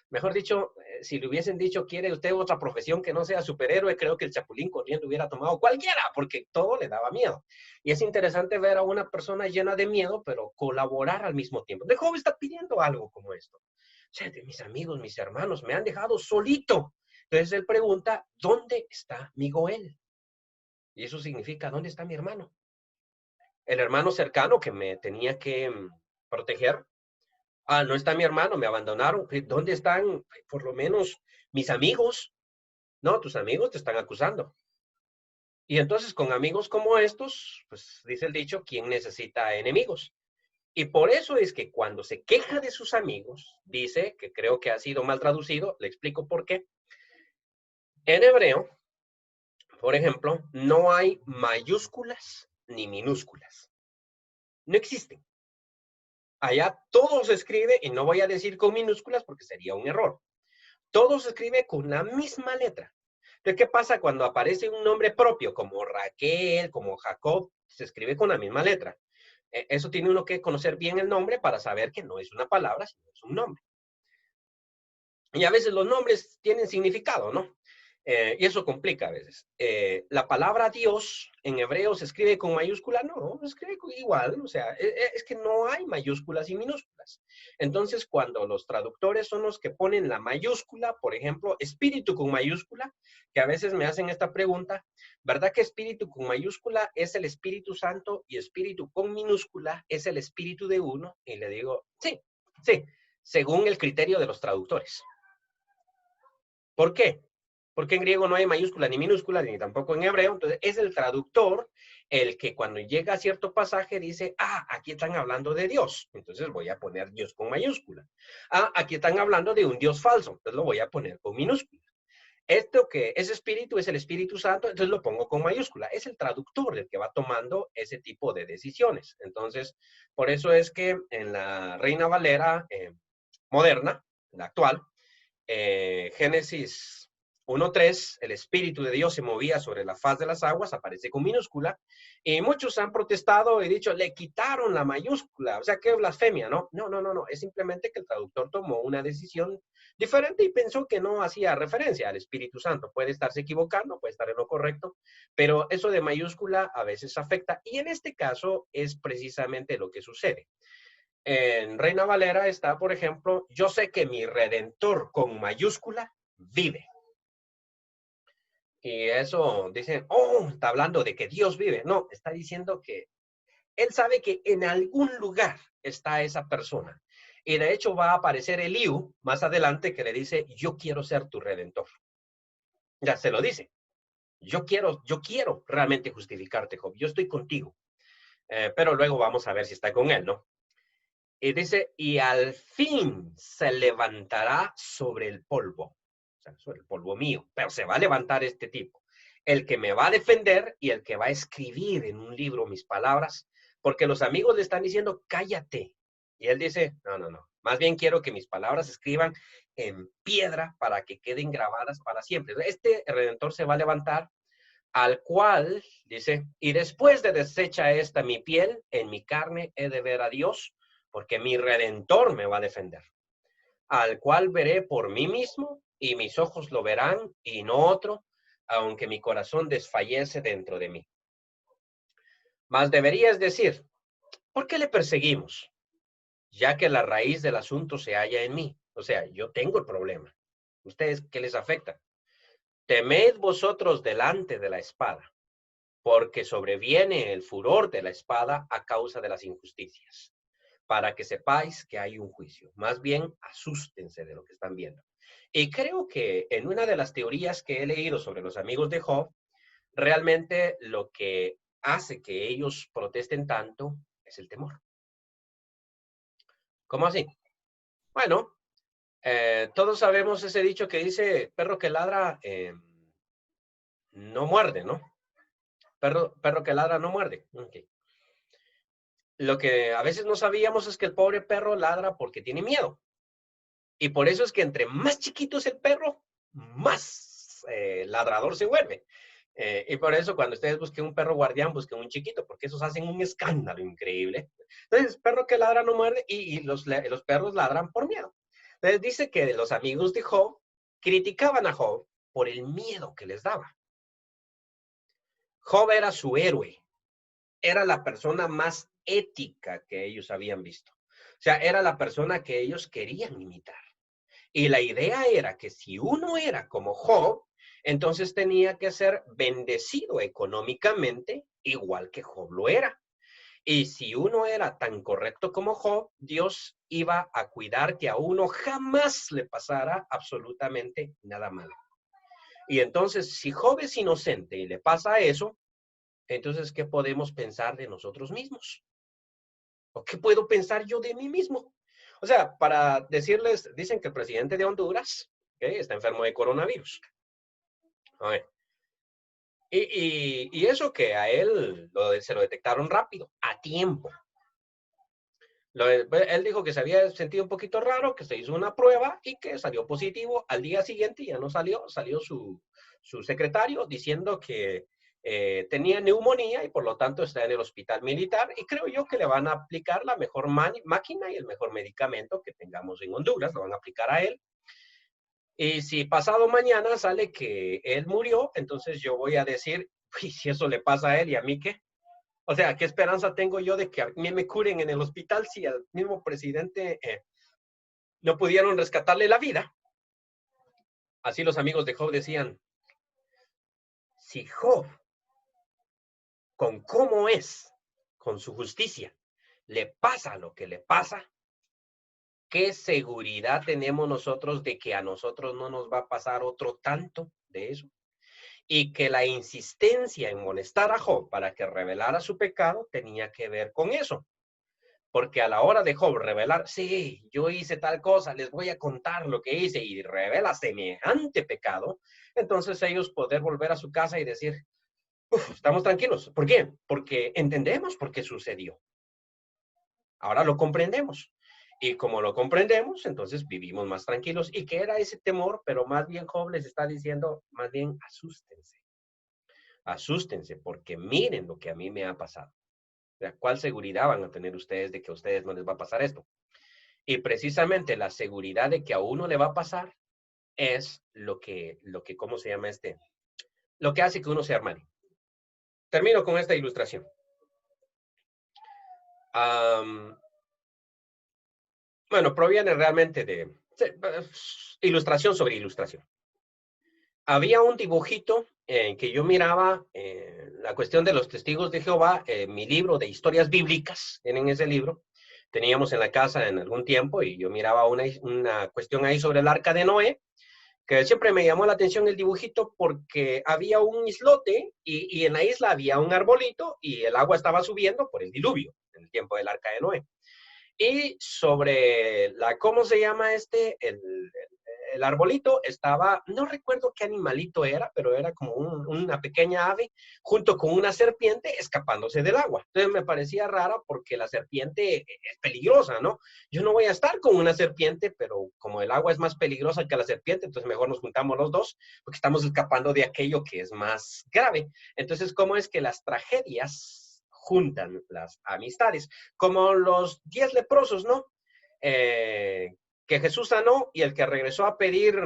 Mejor dicho, si le hubiesen dicho, ¿quiere usted otra profesión que no sea superhéroe? Creo que el Chapulín corriendo hubiera tomado cualquiera, porque todo le daba miedo. Y es interesante ver a una persona llena de miedo, pero colaborar al mismo tiempo. De joven está pidiendo algo como esto. O sea, de mis amigos, mis hermanos, me han dejado solito. Entonces él pregunta, ¿dónde está mi Goel? Y eso significa, ¿dónde está mi hermano? El hermano cercano que me tenía que proteger. Ah, no está mi hermano, me abandonaron. ¿Dónde están por lo menos mis amigos? No, tus amigos te están acusando. Y entonces con amigos como estos, pues dice el dicho, ¿quién necesita enemigos? Y por eso es que cuando se queja de sus amigos, dice, que creo que ha sido mal traducido, le explico por qué. En hebreo, por ejemplo, no hay mayúsculas ni minúsculas. No existen. Allá todo se escribe, y no voy a decir con minúsculas porque sería un error. Todo se escribe con la misma letra. Entonces, ¿qué pasa cuando aparece un nombre propio como Raquel, como Jacob? Se escribe con la misma letra. Eso tiene uno que conocer bien el nombre para saber que no es una palabra, sino es un nombre. Y a veces los nombres tienen significado, ¿no? Y eso complica a veces. La palabra Dios en hebreo se escribe con mayúscula, no, se escribe igual, o sea, es que no hay mayúsculas y minúsculas. Entonces, cuando los traductores son los que ponen la mayúscula, por ejemplo, espíritu con mayúscula, que a veces me hacen esta pregunta, ¿verdad que espíritu con mayúscula es el Espíritu Santo y espíritu con minúscula es el espíritu de uno? Y le digo, sí, sí, según el criterio de los traductores. ¿Por qué? Porque en griego no hay mayúscula ni minúscula, ni tampoco en hebreo. Entonces, es el traductor el que cuando llega a cierto pasaje dice, aquí están hablando de Dios. Entonces voy a poner Dios con mayúscula. Aquí están hablando de un Dios falso. Entonces lo voy a poner con minúscula. Esto que es espíritu es el Espíritu Santo, entonces lo pongo con mayúscula. Es el traductor el que va tomando ese tipo de decisiones. Entonces, por eso es que en la Reina Valera moderna, la actual, Génesis 1:3, el Espíritu de Dios se movía sobre la faz de las aguas, aparece con minúscula, y muchos han protestado y dicho, le quitaron la mayúscula, o sea, qué blasfemia, ¿no? No, no, no, no, es simplemente que el traductor tomó una decisión diferente y pensó que no hacía referencia al Espíritu Santo. Puede estarse equivocando, puede estar en lo correcto, pero eso de mayúscula a veces afecta, y en este caso es precisamente lo que sucede. En Reina Valera está, por ejemplo, yo sé que mi redentor con mayúscula vive. Y eso dicen, está hablando de que Dios vive. No, está diciendo que él sabe que en algún lugar está esa persona. Y de hecho va a aparecer Eliú más adelante que le dice, yo quiero ser tu redentor. Ya se lo dice. Yo quiero realmente justificarte, Job. Yo estoy contigo. Pero luego vamos a ver si está con él, ¿no? Y dice, y al fin se levantará sobre el polvo, o sea, sobre el polvo mío, pero se va a levantar este tipo, el que me va a defender y el que va a escribir en un libro mis palabras, porque los amigos le están diciendo, cállate. Y él dice, no, no, no, más bien quiero que mis palabras se escriban en piedra para que queden grabadas para siempre. Este redentor se va a levantar, al cual, dice, y después de deshecha esta mi piel, en mi carne he de ver a Dios, porque mi redentor me va a defender, al cual veré por mí mismo, y mis ojos lo verán, y no otro, aunque mi corazón desfallece dentro de mí. Mas deberías decir, ¿por qué le perseguimos? Ya que la raíz del asunto se halla en mí. O sea, yo tengo el problema. ¿Ustedes qué les afecta? Temed vosotros delante de la espada, porque sobreviene el furor de la espada a causa de las injusticias, para que sepáis que hay un juicio. Más bien, asústense de lo que están viendo. Y creo que en una de las teorías que he leído sobre los amigos de Job, realmente lo que hace que ellos protesten tanto es el temor. ¿Cómo así? Bueno, todos sabemos ese dicho que dice, perro que ladra no muerde, ¿no? Perro que ladra no muerde. Okay. Lo que a veces no sabíamos es que el pobre perro ladra porque tiene miedo. Y por eso es que entre más chiquito es el perro, más ladrador se vuelve. Y por eso cuando ustedes busquen un perro guardián, busquen un chiquito, porque esos hacen un escándalo increíble. Entonces, perro que ladra no muerde y los perros ladran por miedo. Entonces dice que los amigos de Job criticaban a Job por el miedo que les daba. Job era su héroe, era la persona más ética que ellos habían visto. O sea, era la persona que ellos querían imitar. Y la idea era que si uno era como Job, entonces tenía que ser bendecido económicamente, igual que Job lo era. Y si uno era tan correcto como Job, Dios iba a cuidar que a uno jamás le pasara absolutamente nada malo. Y entonces, si Job es inocente y le pasa eso, entonces, ¿qué podemos pensar de nosotros mismos? ¿O qué puedo pensar yo de mí mismo? O sea, para decirles, dicen que el presidente de Honduras, ¿okay?, está enfermo de coronavirus. A ver, y eso que a él se lo detectaron rápido, a tiempo. Él dijo que se había sentido un poquito raro, que se hizo una prueba y que salió positivo. Al día siguiente ya no salió, salió su secretario diciendo que tenía neumonía y por lo tanto está en el hospital militar. Y creo yo que le van a aplicar la mejor máquina y el mejor medicamento que tengamos en Honduras, lo van a aplicar a él. Y si pasado mañana sale que él murió, entonces yo voy a decir, uy, si eso le pasa a él, ¿y a mí qué? O sea, ¿qué esperanza tengo yo de que a mí me curen en el hospital si al mismo presidente no pudieron rescatarle la vida? Así los amigos de Job decían, si Job, con cómo es, con su justicia, le pasa lo que le pasa, ¿qué seguridad tenemos nosotros de que a nosotros no nos va a pasar otro tanto de eso? Y que la insistencia en molestar a Job para que revelara su pecado tenía que ver con eso. Porque a la hora de Job revelar, sí, yo hice tal cosa, les voy a contar lo que hice y revela semejante pecado, entonces ellos poder volver a su casa y decir, estamos tranquilos. ¿Por qué? Porque entendemos por qué sucedió. Ahora lo comprendemos. Y como lo comprendemos, entonces vivimos más tranquilos. ¿Y qué era ese temor? Pero más bien Job les está diciendo, más bien asústense. Asústense porque miren lo que a mí me ha pasado. O sea, ¿cuál seguridad van a tener ustedes de que a ustedes no les va a pasar esto? Y precisamente la seguridad de que a uno le va a pasar es ¿cómo se llama este? Lo que hace que uno se hermane. Termino con esta ilustración. Bueno, proviene realmente de ilustración sobre ilustración. Había un dibujito que yo miraba, la cuestión de los testigos de Jehová, mi libro de historias bíblicas, tienen ese libro, teníamos en la casa en algún tiempo y yo miraba una cuestión ahí sobre el arca de Noé, que siempre me llamó la atención el dibujito porque había un islote y en la isla había un arbolito y el agua estaba subiendo por el diluvio en el tiempo del arca de Noé. Y sobre ¿cómo se llama este? El arbolito estaba, no recuerdo qué animalito era, pero era como una pequeña ave junto con una serpiente escapándose del agua. Entonces me parecía rara porque la serpiente es peligrosa, ¿no? Yo no voy a estar con una serpiente, pero como el agua es más peligrosa que la serpiente, entonces mejor nos juntamos los dos porque estamos escapando de aquello que es más grave. Entonces, ¿cómo es que las tragedias juntan las amistades? Como los 10 leprosos, ¿no? Que Jesús sanó y el que regresó a pedir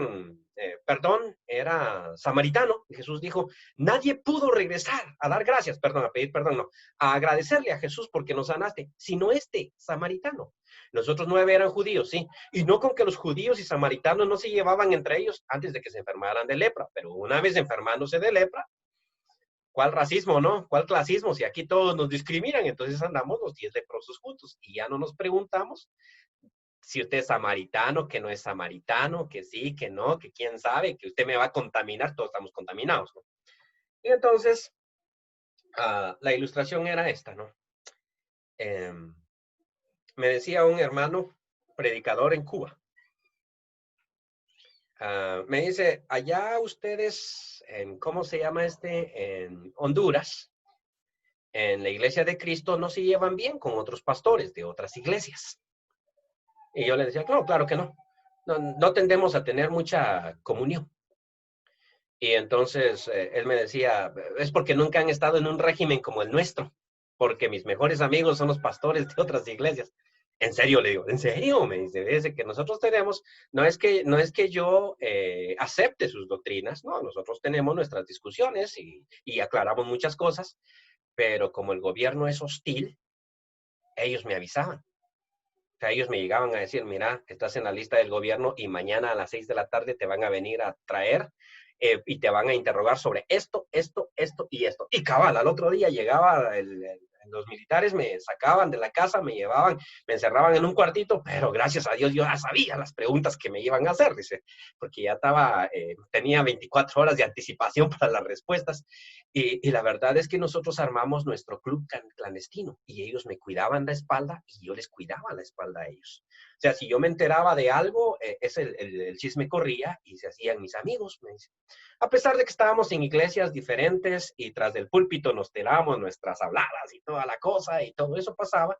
perdón era samaritano. Y Jesús dijo, nadie pudo regresar a dar gracias, perdón, a pedir perdón, no, a agradecerle a Jesús porque nos sanaste, sino este samaritano. Los otros 9 eran judíos, sí, y no con que los judíos y samaritanos no se llevaban entre ellos antes de que se enfermaran de lepra, pero una vez enfermándose de lepra, ¿cuál racismo, no? ¿Cuál clasismo? Si aquí todos nos discriminan, entonces andamos los 10 leprosos juntos y ya no nos preguntamos si usted es samaritano, que no es samaritano, que sí, que no, que quién sabe, que usted me va a contaminar, todos estamos contaminados, ¿no? Y entonces, la ilustración era esta, ¿no? Me decía un hermano predicador en Cuba, me dice, allá ustedes, ¿cómo se llama este? En Honduras, en la iglesia de Cristo, no se llevan bien con otros pastores de otras iglesias. Y yo le decía, claro, claro que no. No tendemos a tener mucha comunión. Y entonces él me decía, es porque nunca han estado en un régimen como el nuestro, porque mis mejores amigos son los pastores de otras iglesias. En serio, le digo, ¿en serio? Me dice, ese que nosotros tenemos, no es que yo acepte sus doctrinas, no, nosotros tenemos nuestras discusiones y aclaramos muchas cosas, pero como el gobierno es hostil, ellos me avisaban. O sea, ellos me llegaban a decir, mira, estás en la lista del gobierno y mañana a las 6 de la tarde te van a venir a traer y te van a interrogar sobre esto, esto, esto y esto. Y cabal, al otro día llegaba el Los militares me sacaban de la casa, me llevaban, me encerraban en un cuartito, pero gracias a Dios yo ya sabía las preguntas que me iban a hacer, dice, porque ya estaba, tenía 24 horas de anticipación para las respuestas. Y la verdad es que nosotros armamos nuestro club clandestino y ellos me cuidaban la espalda y yo les cuidaba la espalda a ellos. O sea, si yo me enteraba de algo, el chisme corría y se hacían mis amigos, me dice. A pesar de que estábamos en iglesias diferentes y tras del púlpito nos tirábamos nuestras habladas y toda la cosa y todo eso pasaba,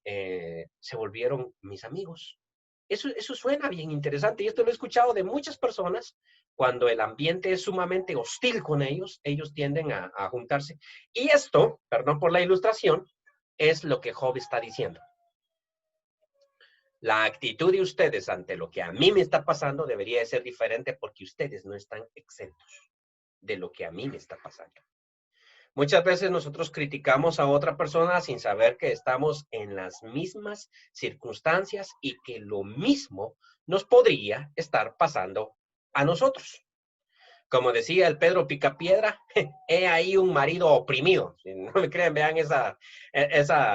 se volvieron mis amigos. Eso suena bien interesante y esto lo he escuchado de muchas personas. Cuando el ambiente es sumamente hostil con ellos, ellos tienden a juntarse. Y esto, perdón por la ilustración, es lo que Job está diciendo. La actitud de ustedes ante lo que a mí me está pasando debería de ser diferente porque ustedes no están exentos de lo que a mí me está pasando. Muchas veces nosotros criticamos a otra persona sin saber que estamos en las mismas circunstancias y que lo mismo nos podría estar pasando a nosotros. Como decía el Pedro Picapiedra, he ahí un marido oprimido. Si no me creen, vean esa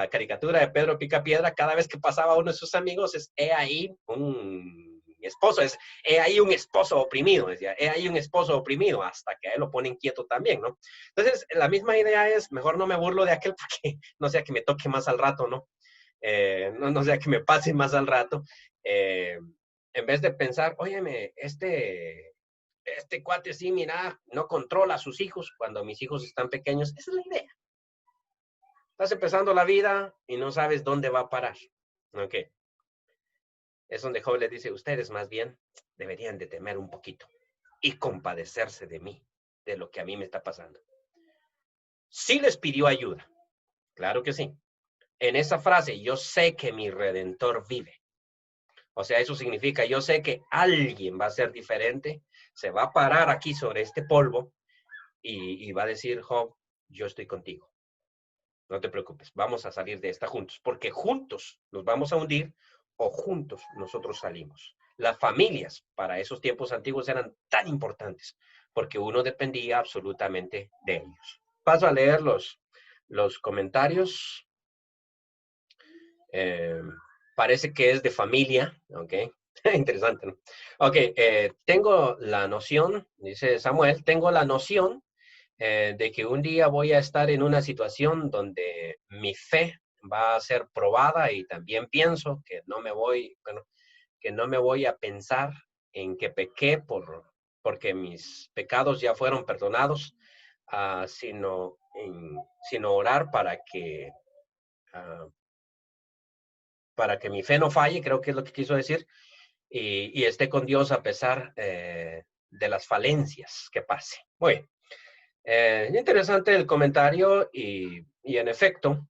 caricatura de Pedro Picapiedra. Cada vez que pasaba uno de sus amigos, es he ahí un esposo, he ahí un esposo oprimido, decía, he ahí un esposo oprimido, hasta que a él lo ponen quieto también, ¿no? Entonces, la misma idea es, mejor no me burlo de aquel porque no sea que me toque más al rato, ¿no? No sea que me pase más al rato. En vez de pensar, óyeme, este cuate sí, mira, no controla a sus hijos cuando mis hijos están pequeños. Esa es la idea. Estás empezando la vida y no sabes dónde va a parar. Ok. Es donde Job le dice, ustedes más bien deberían de temer un poquito y compadecerse de mí, de lo que a mí me está pasando. Sí les pidió ayuda. Claro que sí. En esa frase, yo sé que mi Redentor vive. O sea, eso significa, yo sé que alguien va a ser diferente, se va a parar aquí sobre este polvo y va a decir, Job, yo estoy contigo. No te preocupes, vamos a salir de esta juntos, porque juntos nos vamos a hundir o juntos nosotros salimos. Las familias para esos tiempos antiguos eran tan importantes porque uno dependía absolutamente de ellos. Paso a leer los comentarios. Parece que es de familia, ¿ok? Interesante, ¿no? Ok, tengo la noción, dice Samuel, tengo la noción de que un día voy a estar en una situación donde mi fe va a ser probada y también pienso que no me voy, bueno, que no me voy a pensar en que pequé porque mis pecados ya fueron perdonados, sino orar uh, para que mi fe no falle, creo que es lo que quiso decir, y esté con Dios a pesar de las falencias que pase. Muy bien. Interesante el comentario y en efecto,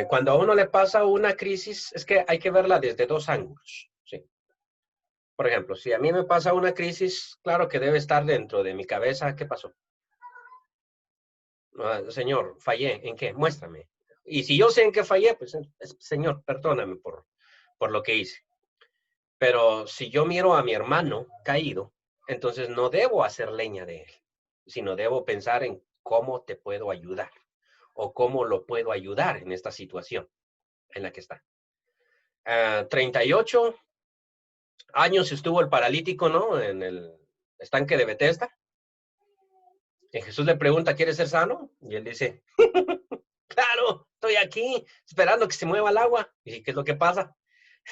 cuando a uno le pasa una crisis, es que hay que verla desde dos ángulos. ¿Sí? Por ejemplo, si a mí me pasa una crisis, claro que debe estar dentro de mi cabeza, ¿qué pasó? Señor, fallé, ¿en qué? Muéstrame. Y si yo sé en qué fallé, pues, Señor, perdóname por lo que hice. Pero si yo miro a mi hermano caído, entonces no debo hacer leña de él, sino debo pensar en cómo te puedo ayudar o cómo lo puedo ayudar en esta situación en la que está. 38 años estuvo el paralítico, ¿no? En el estanque de Bethesda. Y Jesús le pregunta, ¿quieres ser sano? Y él dice, claro, estoy aquí esperando que se mueva el agua. ¿Y qué es lo que pasa?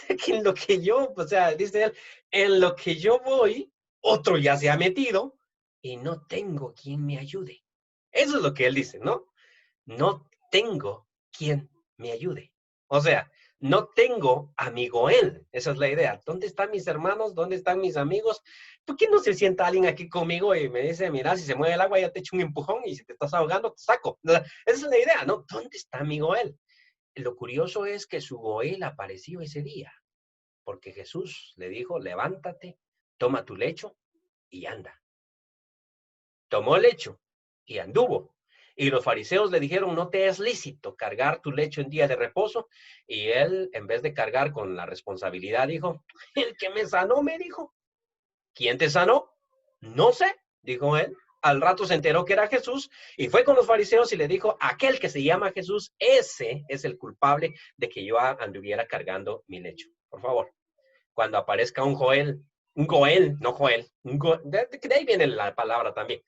Que en lo que yo, o sea, dice él, en lo que yo voy, otro ya se ha metido y no tengo quien me ayude. Eso es lo que él dice, ¿no? No tengo quien me ayude. O sea, no tengo amigo él. Esa es la idea. ¿Dónde están mis hermanos? ¿Dónde están mis amigos? ¿Por qué no se sienta alguien aquí conmigo y me dice, mira, si se mueve el agua ya te echo un empujón y si te estás ahogando te saco? Esa es la idea, ¿no? ¿Dónde está amigo él? Lo curioso es que su Goel apareció ese día, porque Jesús le dijo, levántate, toma tu lecho y anda. Tomó el lecho y anduvo. Y los fariseos le dijeron, no te es lícito cargar tu lecho en día de reposo. Y él, en vez de cargar con la responsabilidad, dijo, el que me sanó me dijo. ¿Quién te sanó? No sé, dijo él. al rato se enteró que era Jesús y fue con los fariseos y le dijo, aquel que se llama Jesús, ese es el culpable de que yo anduviera cargando mi lecho. Por favor, cuando aparezca un Goel, no Joel, de ahí viene la palabra también.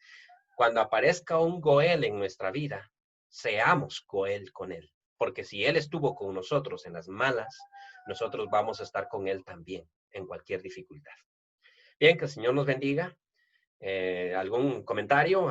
Cuando aparezca un Goel en nuestra vida, seamos Goel con él. Porque si él estuvo con nosotros en las malas, nosotros vamos a estar con él también en cualquier dificultad. Bien, que el Señor nos bendiga. ¿Algún comentario?